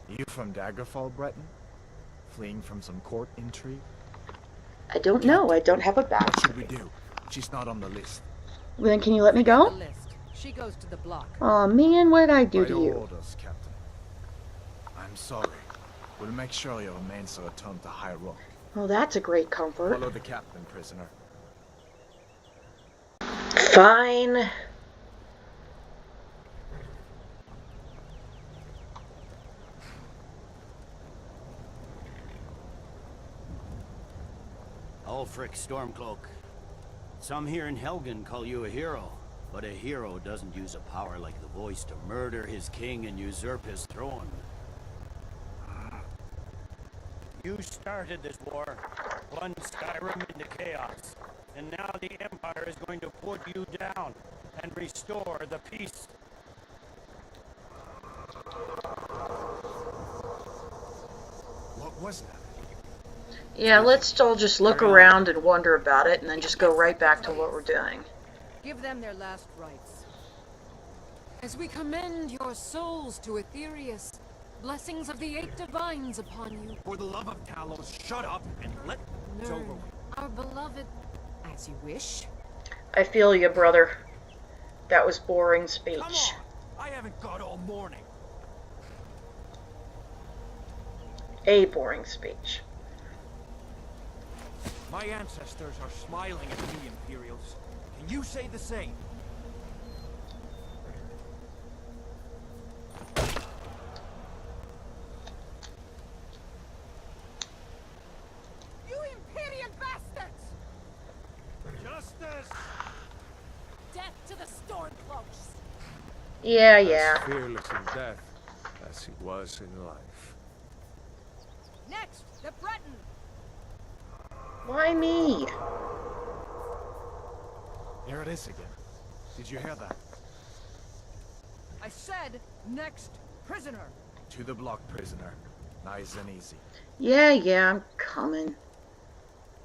You from Daggerfall, Breton? Fleeing from some court intrigue? I don't know. I don't have a What should we backstory. do? She's not on the list. Then can you let me Forget the go? list. She goes to the block. Aw, man, what did I do By to your you? orders, Captain. I'm sorry. We'll make sure your remains are returned to High Rock. Oh, that's a great comfort. Follow the captain, prisoner. Fine. Ulfric Stormcloak. Some here in Helgen call you a hero, but a hero doesn't use a power like the voice to murder his king and usurp his throne. You started this war, plunged Skyrim into chaos, and now the Empire is going to put you down and restore the peace. What was that? Yeah, let's all just look around and wonder about it, and then just go right back to what we're doing. Give them their last rites. As we commend your souls to Aetherius, blessings of the eight divines upon you. For the love of Talos, shut up and let it's over. Learn, our beloved, as you wish. I feel you, brother. That was boring speech. Come on! I haven't got all morning. A boring speech. My ancestors are smiling at me, Imperials. Can you say the same? You Imperial bastards! Justice! Death to the Stormcloaks! Yeah, As yeah. fearless in death as he was in life. Next, the Breton! Why me? Here it is again. Did you hear that? I said, next prisoner! To the block, prisoner. Nice and easy. Yeah, I'm coming.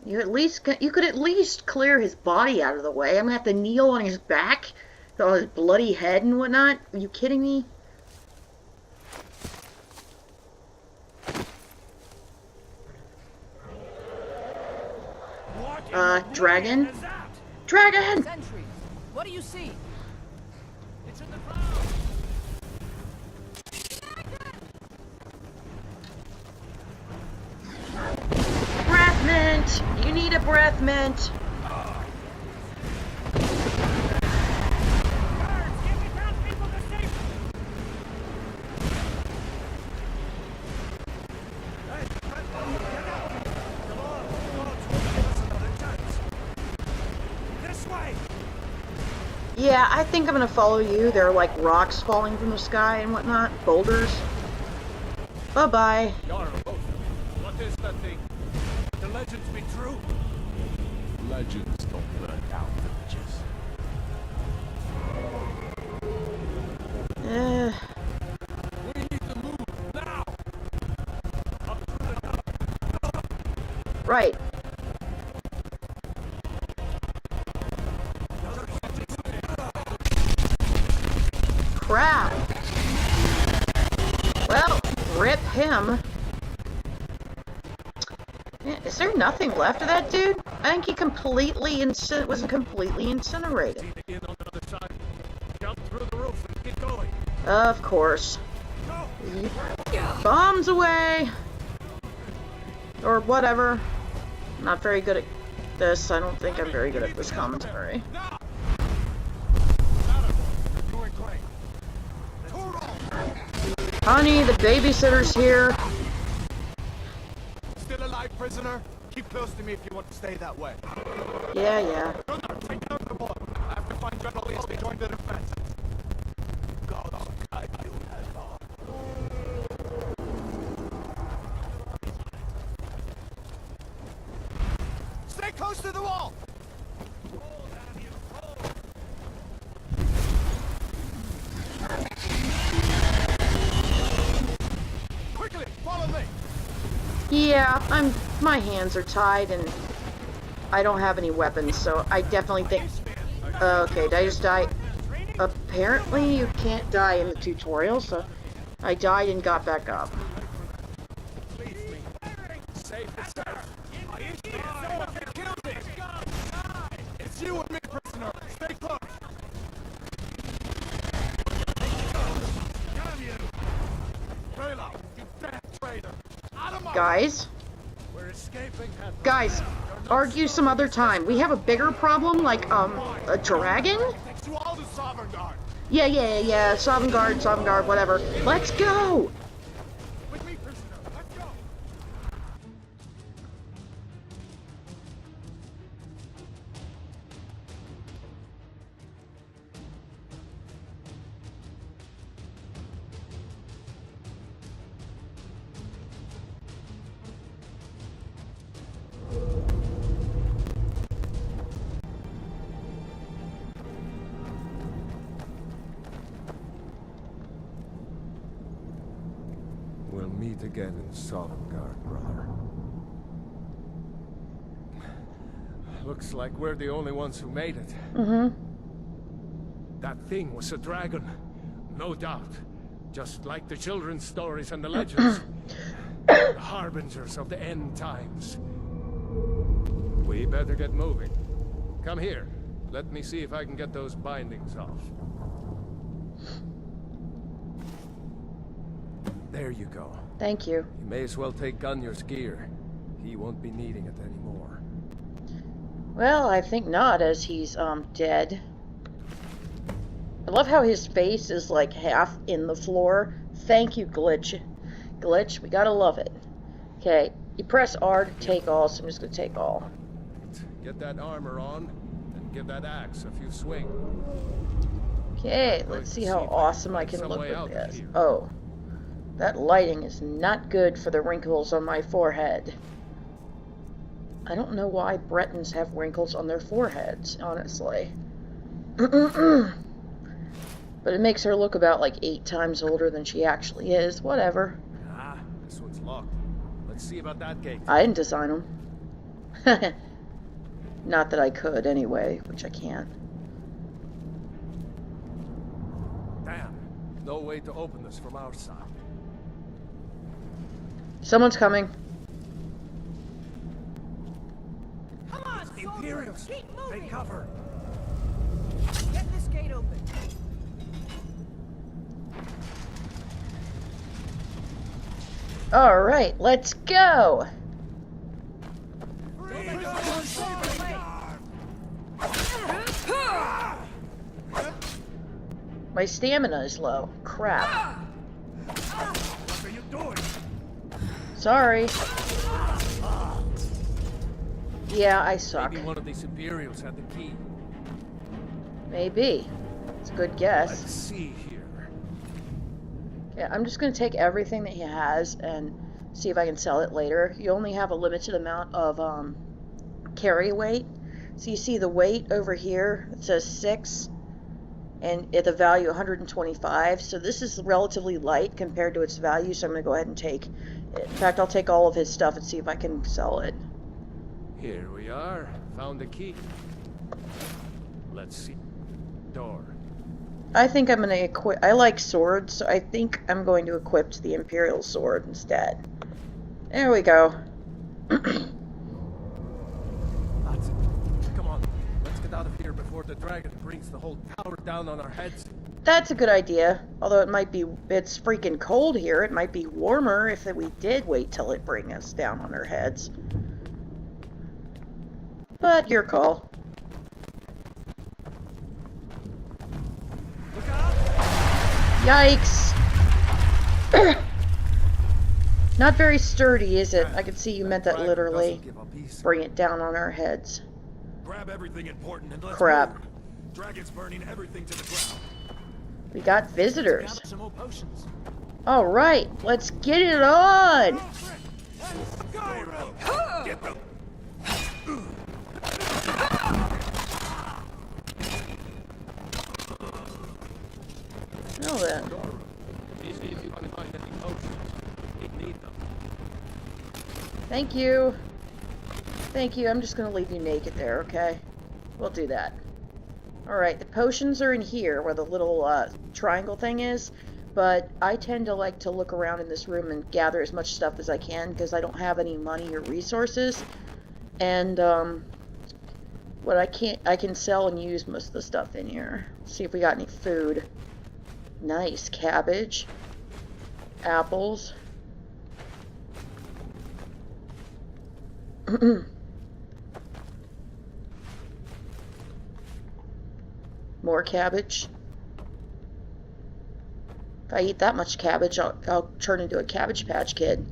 You could at least clear his body out of the way. I'm gonna have to kneel on his back, with all his bloody head and whatnot. Are you kidding me? Dragon? Dragon! Sentries! What do you see? It's in the clouds! Breath mint! You need a breath mint! Yeah, I think I'm gonna follow you. There are like rocks falling from the sky and whatnot. Boulders. Bye-bye. What is that thing? The legends be true? Legends don't burn down villages. We need to move now! Up through the top. Right. Crap. Well, rip him. Yeah, is there nothing left of that dude? I think he was completely incinerated. In on the other side. Jump through the roof and get going. Of course. Go! Bombs away! Or whatever. I'm not very good at this. I don't think I'm very good at this commentary. Now! Doing great. Honey, the babysitter's here. Still alive, prisoner? Keep close to me if you want to stay that way. Yeah. Gunnar, take down the boy. I have to find General East to join the defense. God, I do not. Stay close to the wall! Quickly, follow me! Yeah, my hands are tied and I don't have any weapons, so I definitely think... Okay, did I just die? Apparently you can't die in the tutorial, so I died and got back up. safe and sound. It's you and me, prisoner. Stay close. Damn you! Raylo, you damn traitor! Out of my Guys? We're escaping at Guys, argue some other time. We have a bigger problem, like, a dragon? Takes you all to Sovereign Guard. Yeah. Sovereign Guard, whatever. Let's go! With me, prisoner. Let's go. We'll meet again in Sovngarde, brother. Looks like we're the only ones who made it. Mm-hmm. That thing was a dragon. No doubt. Just like the children's stories and the legends. The harbingers of the end times. We better get moving. Come here. Let me see if I can get those bindings off. There you go. Thank you. You may as well take Gunnar's gear. He won't be needing it anymore. Well, I think not, as he's, dead. I love how his face is, like, half in the floor. Thank you, Glitch. Glitch, we gotta love it. Okay, you press R to take all, so I'm just gonna take all. Get that armor on, and give that axe a few swings. Okay, let's see how awesome I can look with this. Oh. That lighting is not good for the wrinkles on my forehead. I don't know why Bretons have wrinkles on their foreheads, honestly. But it makes her look about like 8 times older than she actually is. Whatever. Ah, this one's locked. Let's see about that gate. I didn't design them. Not that I could, anyway, which I can't. Damn. No way to open this from our side. Someone's coming. Come on, The soldier, Imperials! keep Take moving. cover! Get this gate open. Alright, let's go! My stamina is low. Crap. What are you doing? Sorry. Yeah, I suck. Maybe one of these Imperials had the key. Maybe. It's a good Let's guess. see here. Yeah, I'm just going to take everything that he has and see if I can sell it later. You only have a limited amount of carry weight. So you see the weight over here, it says 6, and at the value 125. So this is relatively light compared to its value, so I'm going to go ahead and take it. In fact, I'll take all of his stuff and see if I can sell it. Here we are. Found the key. Let's see. Door. I think I'm going to equip... I like swords, so I think I'm going to equip the Imperial Sword instead. There we go. That's it. Come on. Let's get out of here before the dragon brings the whole tower down on our heads. That's a good idea. Although it might be... It's freaking cold here. It might be warmer if we did wait till it brings us down on our heads. But your call. Yikes. Not very sturdy, is it? I can see you meant that literally. Bring it down on our heads. Grab everything important and let's Crap. move. Dragon's burning everything to the ground. We got visitors. Gather some more potions. Alright, let's get it on! Skyrim! Get them! Well then. See if you can find any potions. We need them. Thank you. Thank you. I'm just going to leave you naked there, okay? We'll do that. Alright, the potions are in here where the little triangle thing is. but I tend to like to look around in this room and gather as much stuff as I can because I don't have any money or resources. And what I can sell and use most of the stuff in here. See if we got any food. Nice. Cabbage. Apples. More cabbage. If I eat that much cabbage, I'll turn into a Cabbage Patch Kid.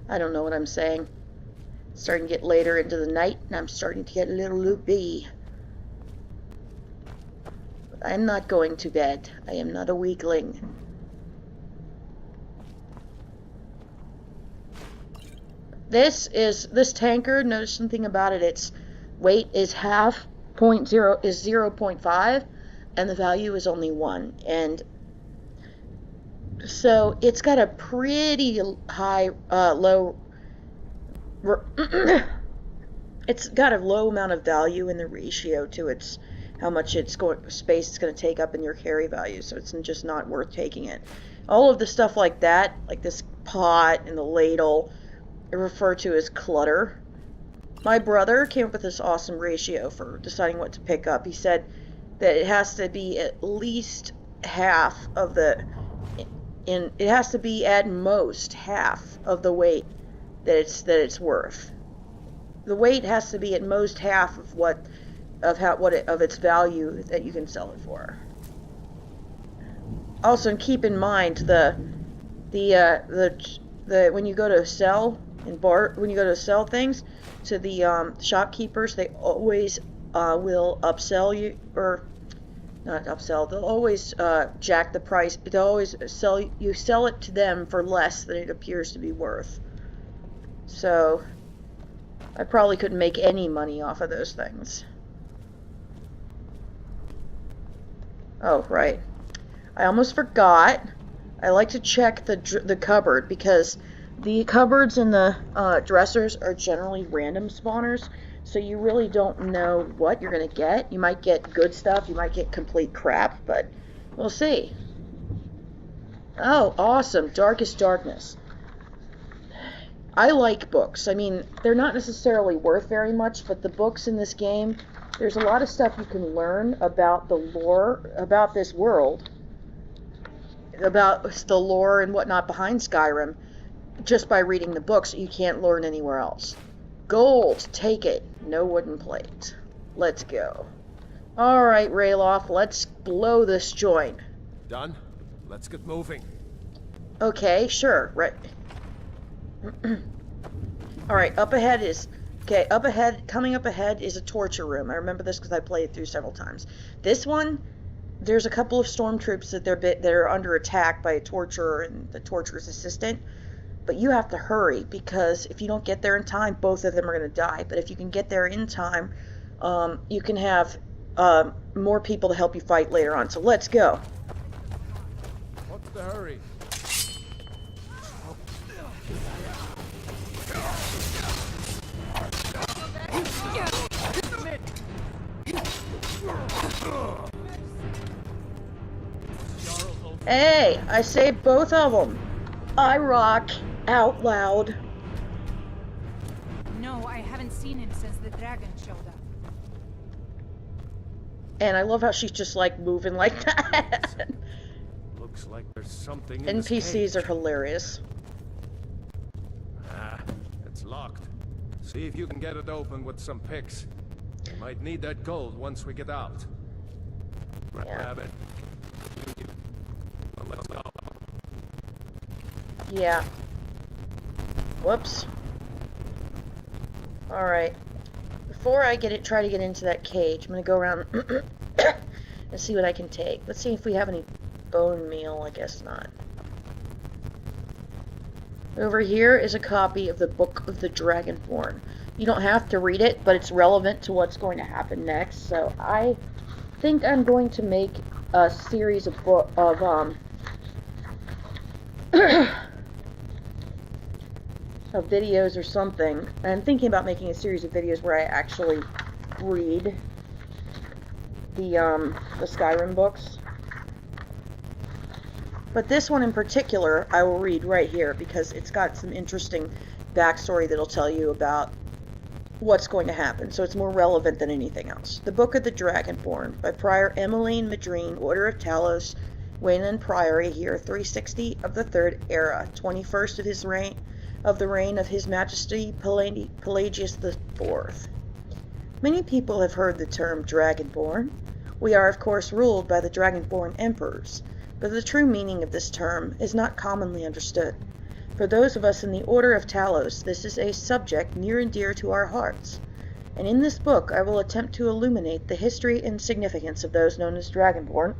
I don't know what I'm saying. It's starting to get later into the night, and I'm starting to get a little loopy. But I'm not going to bed. I am not a weakling. This tanker, notice something about it. Its weight is half, 0.5, and the value is only 1. And so it's got a pretty high, it's got a low amount of value in the ratio to its how much space it's going to take up in your carry value. So it's just not worth taking it. All of the stuff like that, like this pot and the ladle, are referred to as clutter. My brother came up with this awesome ratio for deciding what to pick up. He said that it has to be at least half of the, it has to be at most half of the weight that it's worth. The weight has to be at most half of of its value that you can sell it for. Also, keep in mind when you go to sell when you go to sell things to the shopkeepers, they always will upsell you, or not upsell. They'll always jack the price. They'll always sell it to them for less than it appears to be worth. So I probably couldn't make any money off of those things. Oh, right. I almost forgot. I like to check the cupboard, because the cupboards and the dressers are generally random spawners, so you really don't know what you're going to get. You might get good stuff, you might get complete crap, but we'll see. Oh, awesome. Darkest Darkness. I like books. I mean, they're not necessarily worth very much, but the books in this game, there's a lot of stuff you can learn about the lore, about this world, about the lore and whatnot behind Skyrim, just by reading the books. You can't learn anywhere else. Gold, take it. No wooden plate. Let's go. Alright, Rayloff, let's blow this joint. Done? Let's get moving. Okay, sure. Right. Alright, coming up ahead is a torture room. I remember this because I played it through several times. This one, there's a couple of stormtroops that are under attack by a torturer and the torturer's assistant. But you have to hurry, because if you don't get there in time, both of them are going to die. But if you can get there in time, you can have more people to help you fight later on. So let's go. What's the hurry? Hey, I saved both of them. I rock out loud. No, I haven't seen him since the dragon showed up. And I love how she's just like moving like that. Looks like there's something in NPCs are hilarious. It's locked. See if you can get it open with some picks. We might need that gold once we get out. Grab it. Well, let's go. Yeah. Whoops. Alright. Before I try to get into that cage, I'm gonna go around and see what I can take. Let's see if we have any bone meal. I guess not. Over here is a copy of the Book of the Dragonborn. You don't have to read it, but it's relevant to what's going to happen next. So I think I'm going to make a series of of videos or something. I'm thinking about making a series of videos where I actually read the Skyrim books. But this one in particular, I will read right here because it's got some interesting backstory that'll tell you about what's going to happen, so it's more relevant than anything else. The Book of the Dragonborn by Prior Emmeline Madrine, Order of Talos, Wayland Priory, year 360 of the Third Era, 21st of his reign, of the reign of His Majesty Pelagius IV. Many people have heard the term Dragonborn. We are, of course, ruled by the Dragonborn emperors, but the true meaning of this term is not commonly understood. For those of us in the Order of Talos, this is a subject near and dear to our hearts, and in this book I will attempt to illuminate the history and significance of those known as Dragonborn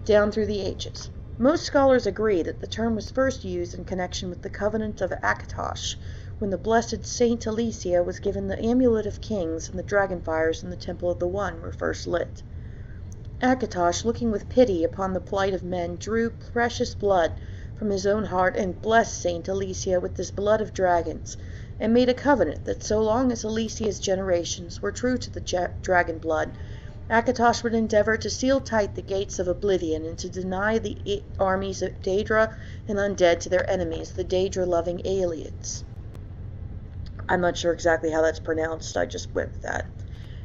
down through the ages. Most scholars agree that the term was first used in connection with the Covenant of Akatosh, when the blessed Saint Alicia was given the Amulet of Kings and the dragonfires in the Temple of the One were first lit. Akatosh, looking with pity upon the plight of men, drew precious blood from his own heart and blessed Saint Alicia with this blood of dragons, and made a covenant that so long as Alicia's generations were true to the dragon blood, Akatosh would endeavor to seal tight the gates of oblivion and to deny the armies of Daedra and undead to their enemies, the Daedra-loving aliens. I'm not sure exactly how that's pronounced, I just went with that.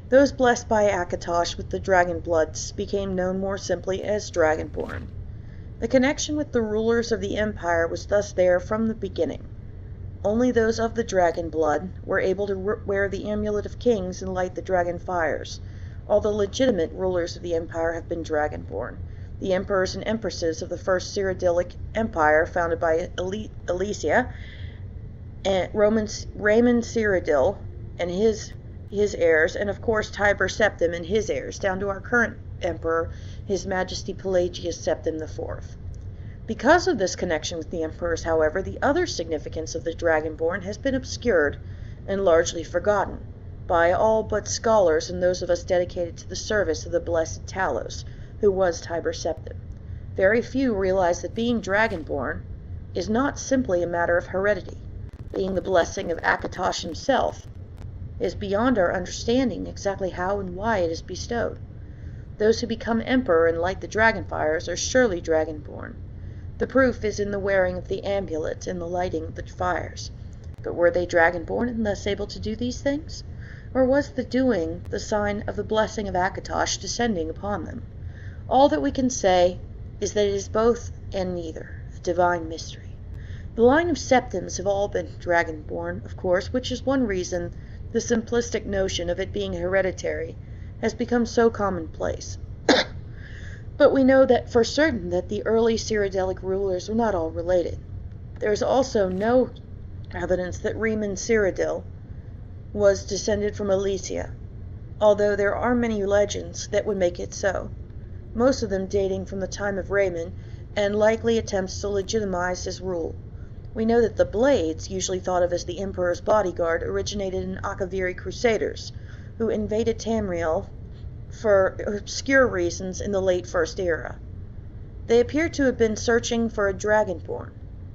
Those blessed by Akatosh with the dragon bloods became known more simply as Dragonborn. The connection with the rulers of the Empire was thus there from the beginning. Only those of the dragon blood were able to wear the Amulet of Kings and light the dragon fires. All the legitimate rulers of the Empire have been Dragonborn. The emperors and empresses of the First Cyrodiilic Empire, founded by Alicia, and Raymond Cyrodiil and his heirs, and of course Tiber Septim and his heirs, down to our current emperor, His Majesty Pelagius Septim IV. Because of this connection with the emperors, however, the other significance of the Dragonborn has been obscured and largely forgotten by all but scholars and those of us dedicated to the service of the blessed Talos, who was Tiber Septim. Very few realize that being Dragonborn is not simply a matter of heredity. Being the blessing of Akatosh himself is beyond our understanding exactly how and why it is bestowed. Those who become emperor and light the dragonfires are surely Dragonborn. The proof is in the wearing of the amulet and the lighting of the fires. But were they Dragonborn and thus able to do these things? Or was the doing the sign of the blessing of Akatosh descending upon them? All that we can say is that it is both and neither, a divine mystery. The line of Septims have all been Dragonborn, of course, which is one reason the simplistic notion of it being hereditary has become so commonplace. But we know that for certain that the early Cyrodiilic rulers were not all related. There is also no evidence that Raymond Cyrodiil was descended from Alicia, although there are many legends that would make it so, most of them dating from the time of Raymond and likely attempts to legitimize his rule. We know that the Blades, usually thought of as the Emperor's bodyguard, originated in Akaviri Crusaders, who invaded Tamriel for obscure reasons in the late First Era. They appear to have been searching for a Dragonborn.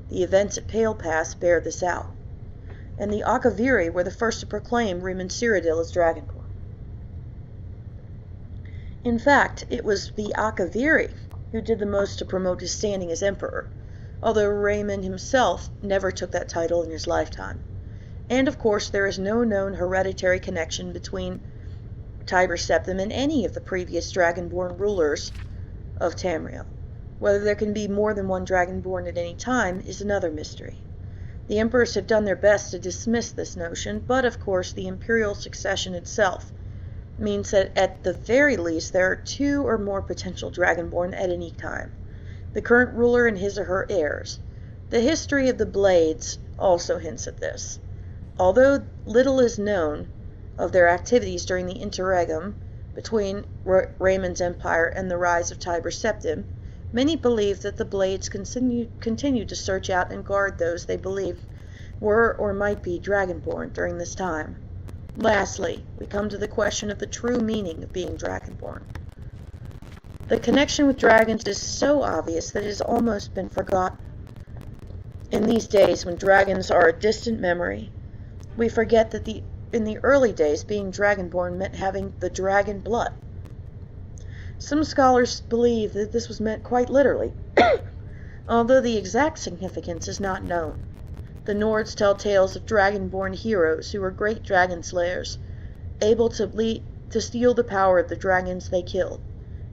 The events at Pale Pass bear this out. And the Akaviri were the first to proclaim Raymond Cyrodiil as Dragonborn. In fact, it was the Akaviri who did the most to promote his standing as emperor, although Raymond himself never took that title in his lifetime. And of course there is no known hereditary connection between Tiber Septim and any of the previous Dragonborn rulers of Tamriel. Whether there can be more than one Dragonborn at any time is another mystery. The emperors have done their best to dismiss this notion, but of course the imperial succession itself means that at the very least there are two or more potential Dragonborn at any time, the current ruler and his or her heirs. The history of the Blades also hints at this. Although little is known of their activities during the interregnum between Raymond's empire and the rise of Tiber Septim, many believe that the Blades continued to search out and guard those they believed were or might be Dragonborn during this time. Lastly, we come to the question of the true meaning of being Dragonborn. The connection with dragons is so obvious that it has almost been forgotten. In these days, when dragons are a distant memory, we forget that in the early days, being Dragonborn meant having the dragon blood. Some scholars believe that this was meant quite literally, although the exact significance is not known. The Nords tell tales of dragon-born heroes who were great dragon slayers, able to steal the power of the dragons they killed.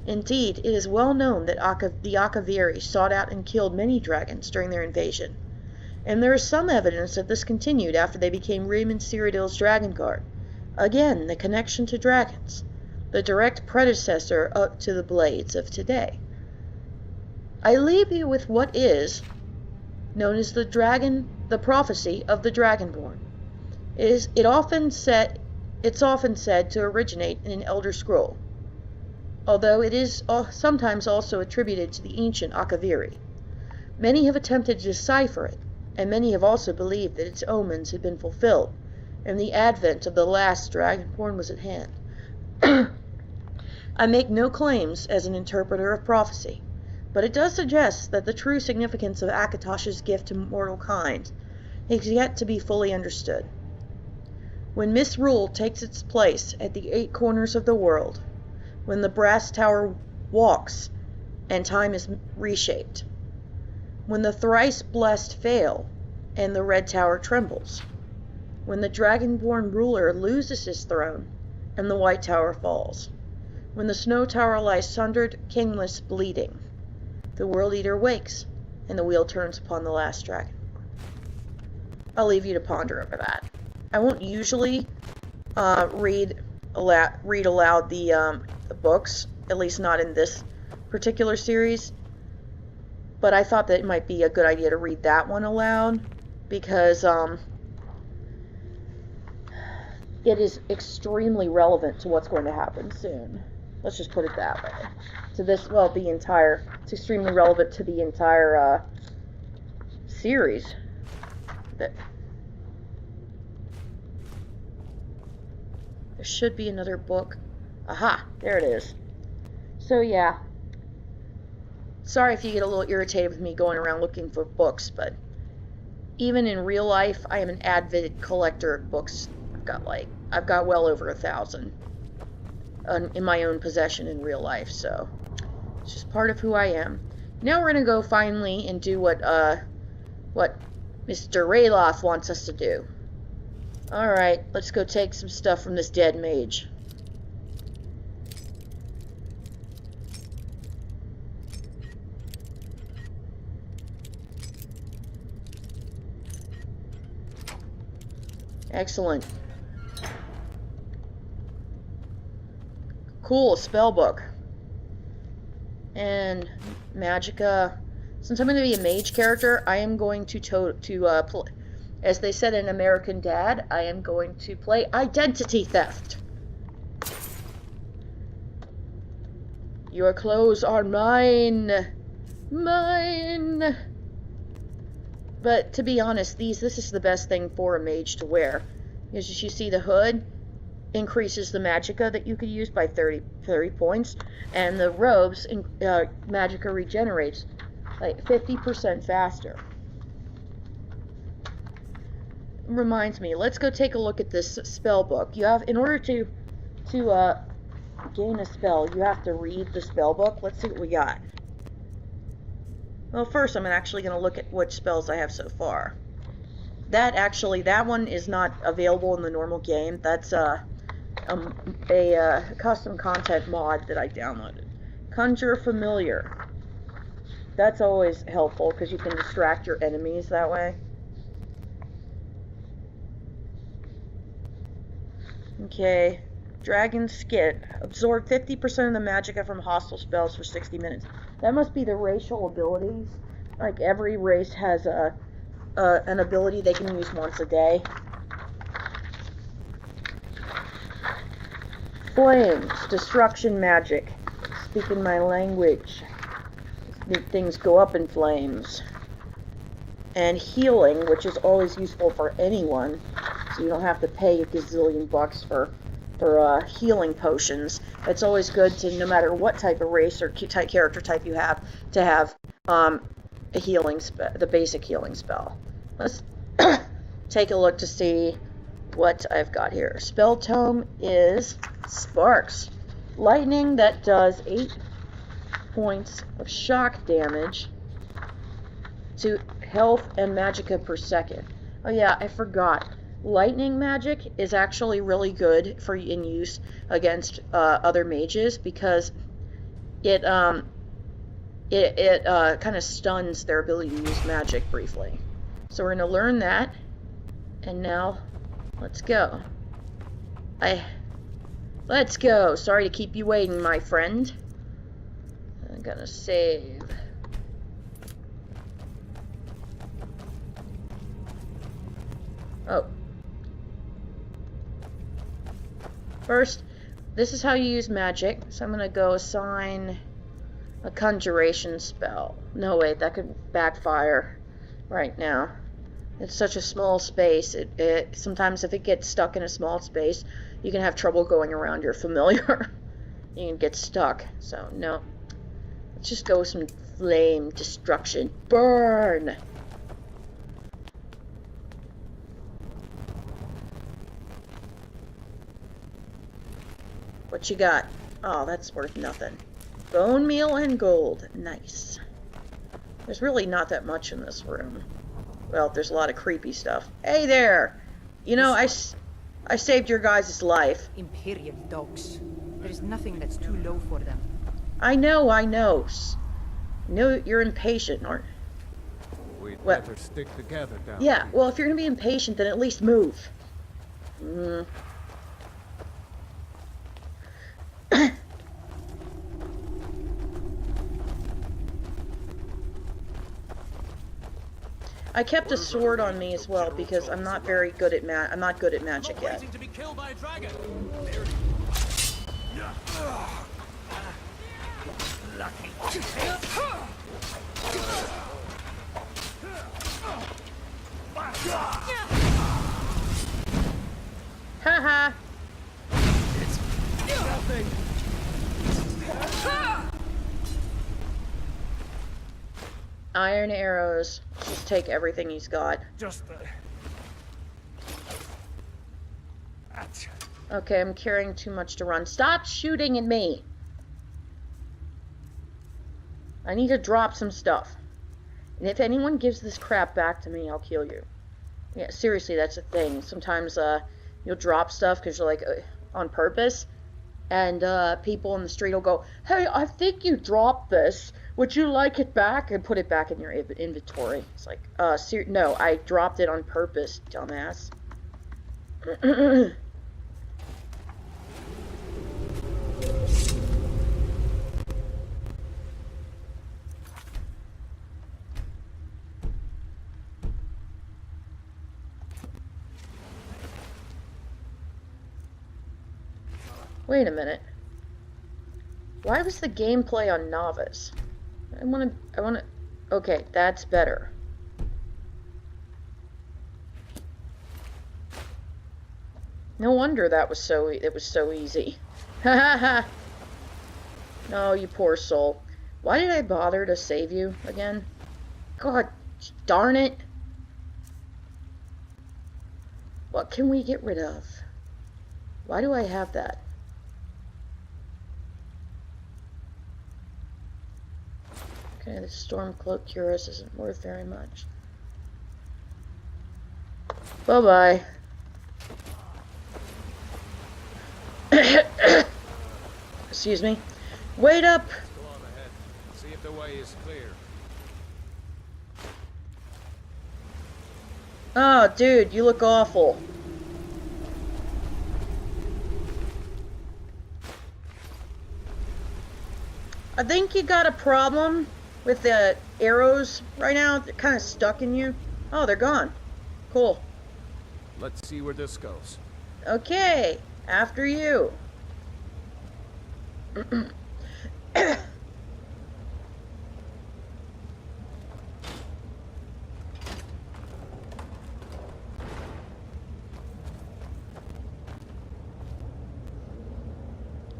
Indeed, it is well known that the Akaviri sought out and killed many dragons during their invasion, and there is some evidence that this continued after they became Raymond Cyrodiil's Dragon Guard. Again, the connection to dragons, the direct predecessor to the blades of today. I leave you with what is known as the prophecy of the Dragonborn. It's often said to originate in an Elder Scroll, although it is sometimes also attributed to the ancient Akaviri. Many have attempted to decipher it, and many have also believed that its omens had been fulfilled, and the advent of the last Dragonborn was at hand. I make no claims as an interpreter of prophecy, but it does suggest that the true significance of Akatosh's gift to mortal kind is yet to be fully understood. When misrule takes its place at the 8 corners of the world, when the brass tower walks and time is reshaped, when the thrice blessed fail and the red tower trembles, when the dragonborn ruler loses his throne and the white tower falls, when the snow tower lies sundered, kingless, bleeding, the world eater wakes and the wheel turns upon the last dragon. I'll leave you to ponder over that. I won't usually read aloud the books, at least not in this particular series, but I thought that it might be a good idea to read that one aloud, because it is extremely relevant to what's going to happen soon. Let's just put it that way. It's extremely relevant to the entire series. There should be another book. Aha, there it is. So yeah, sorry if you get a little irritated with me going around looking for books, but even in real life, I am an avid collector of books. I've got well over 1,000 in my own possession in real life, so it's just part of who I am. Now we're gonna go finally and do what Mr. Rayloth wants us to do. Alright, let's go take some stuff from this dead mage. Excellent. Cool, spellbook. And Magicka. Since I'm going to be a mage character, I am going to as they said in American Dad, I am going to play identity theft. Your clothes are mine. Mine. But to be honest, this is the best thing for a mage to wear. As you see, the hood increases the magicka that you could use by 30 points, and the robes magicka regenerates like 50% faster. Reminds me, let's go take a look at this spell book. You have, in order to gain a spell, you have to read the spell book. Let's see what we got. Well, first I'm actually going to look at which spells I have so far. That one is not available in the normal game. That's a custom content mod that I downloaded. Conjure Familiar. That's always helpful because you can distract your enemies that way. Okay. Dragon Skit. Absorb 50% of the magicka from hostile spells for 60 minutes. That must be the racial abilities. Like, every race has an ability they can use once a day. Flames. Destruction magic. Speaking my language. Make things go up in flames. And healing, which is always useful for anyone, so you don't have to pay a gazillion bucks for healing potions. It's always good to, no matter what type of race or character type you have, to have a healing the basic healing spell. Let's take a look to see what I've got here. Spell tome is Sparks. lightning that does 8 points of shock damage to health and magicka per second. Oh yeah, I forgot. Lightning magic is actually really good for in use against other mages because it kind of stuns their ability to use magic briefly. So we're going to learn that, and now let's go. Let's go. Sorry to keep you waiting, my friend. I'm gonna save. Oh. First, this is how you use magic. So I'm gonna go assign a conjuration spell. No, wait, that could backfire right now. It's such a small space. It sometimes if it gets stuck in a small space, you can have trouble going around your familiar. You can get stuck. So no. Let's just go with some flame destruction. Burn! What you got? Oh, that's worth nothing. Bone meal and gold. Nice. There's really not that much in this room. Well, there's a lot of creepy stuff. Hey there! You know, I saved your guys' life. Imperial dogs. There is nothing that's too low for them. I know. No, you're impatient, aren't you? We'd What? better stick together down Yeah, here. well, if you're gonna be impatient, then at least move. I kept a sword on me as well because I'm not very good at I'm not good at magic yet. Waiting to be killed by a dragon. Haha. Nothing. Iron arrows. Just take everything he's got. Just Okay, I'm carrying too much to run. Stop shooting at me! I need to drop some stuff. And if anyone gives this crap back to me, I'll kill you. Yeah, seriously, that's a thing. Sometimes, you'll drop stuff because you're like, on purpose. And, people in the street will go, "Hey, I think you dropped this. Would you like it back?" And put it back in your inventory. It's like, no, I dropped it on purpose, dumbass. Wait a minute. Why was the gameplay on novice? I wanna, okay, that's better. No wonder it was so easy. Ha ha ha! No, you poor soul. Why did I bother to save you again? God darn it! What can we get rid of? Why do I have that? Okay, the Stormcloak Cuirass isn't worth very much. Bye-bye. Excuse me. Wait up! go on ahead. See if the way is clear. Oh, dude, you look awful. I think you got a problem with the arrows right now. They're kind of stuck in you. Oh, they're gone. Cool. Let's see where this goes. Okay, after you.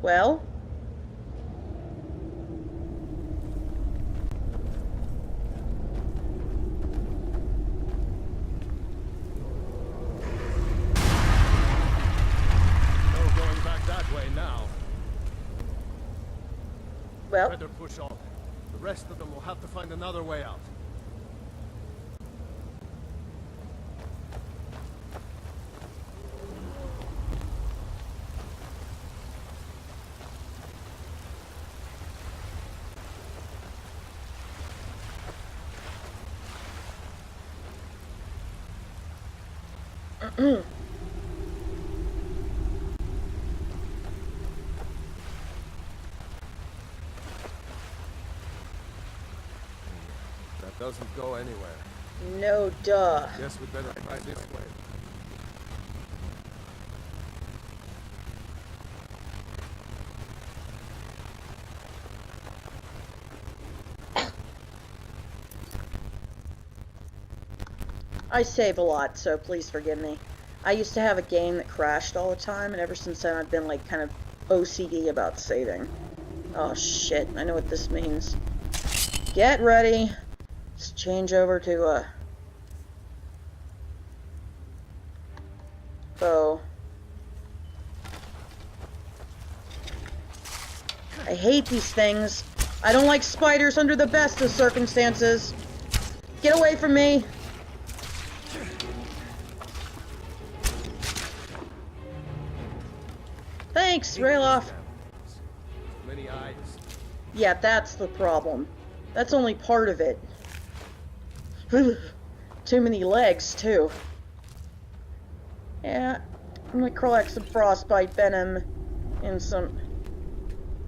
Well? Well, Better push on. The rest of them will have to find another way out. That doesn't go anywhere. no duh. Guess we'd better try this way. I save a lot, so please forgive me. I used to have a game that crashed all the time, and ever since then I've been like kind of OCD about saving. Oh shit, I know what this means. Get ready. Let's change over to bow. I hate these things. I don't like spiders under the best of circumstances. Get away from me. Thanks, Rayloff. Many eyes. Yeah, that's the problem. That's only part of it. Too many legs, too. Yeah, I'm gonna collect some frostbite venom and some...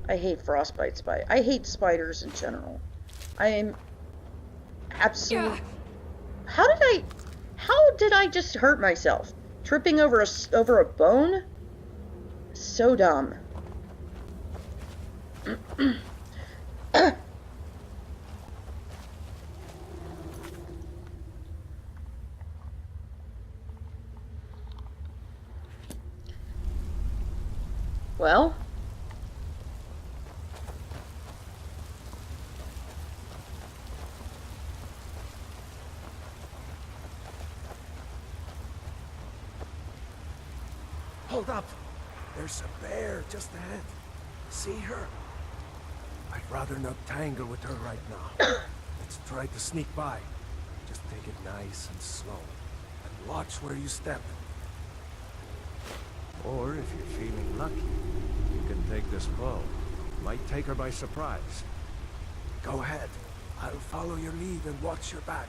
I hate frostbite spider. I hate spiders in general. I am absolutely... How did I just hurt myself? Tripping over a bone? So dumb. Well, Hold up! There's a bear just ahead. See her? I'd rather not tangle with her right now. Let's try to sneak by. Just take it nice and slow. And watch where you step. Or if you're feeling lucky, you can take this bow. Might take her by surprise. Go ahead. I'll follow your lead and watch your back.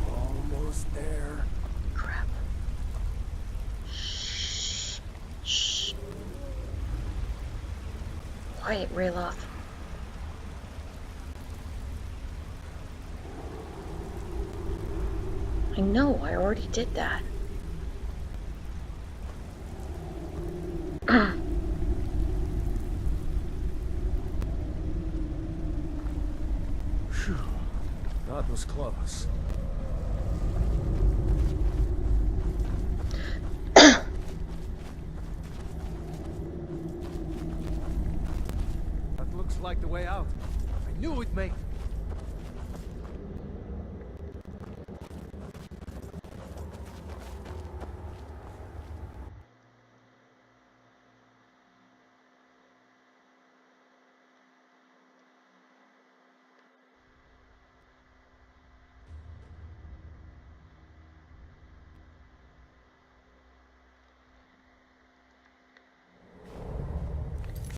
Almost there. crap. Shh. Shh. Quiet, Rayloff. I know, I already did that. Phew. That was close. That looks like the way out. I knew we'd make it.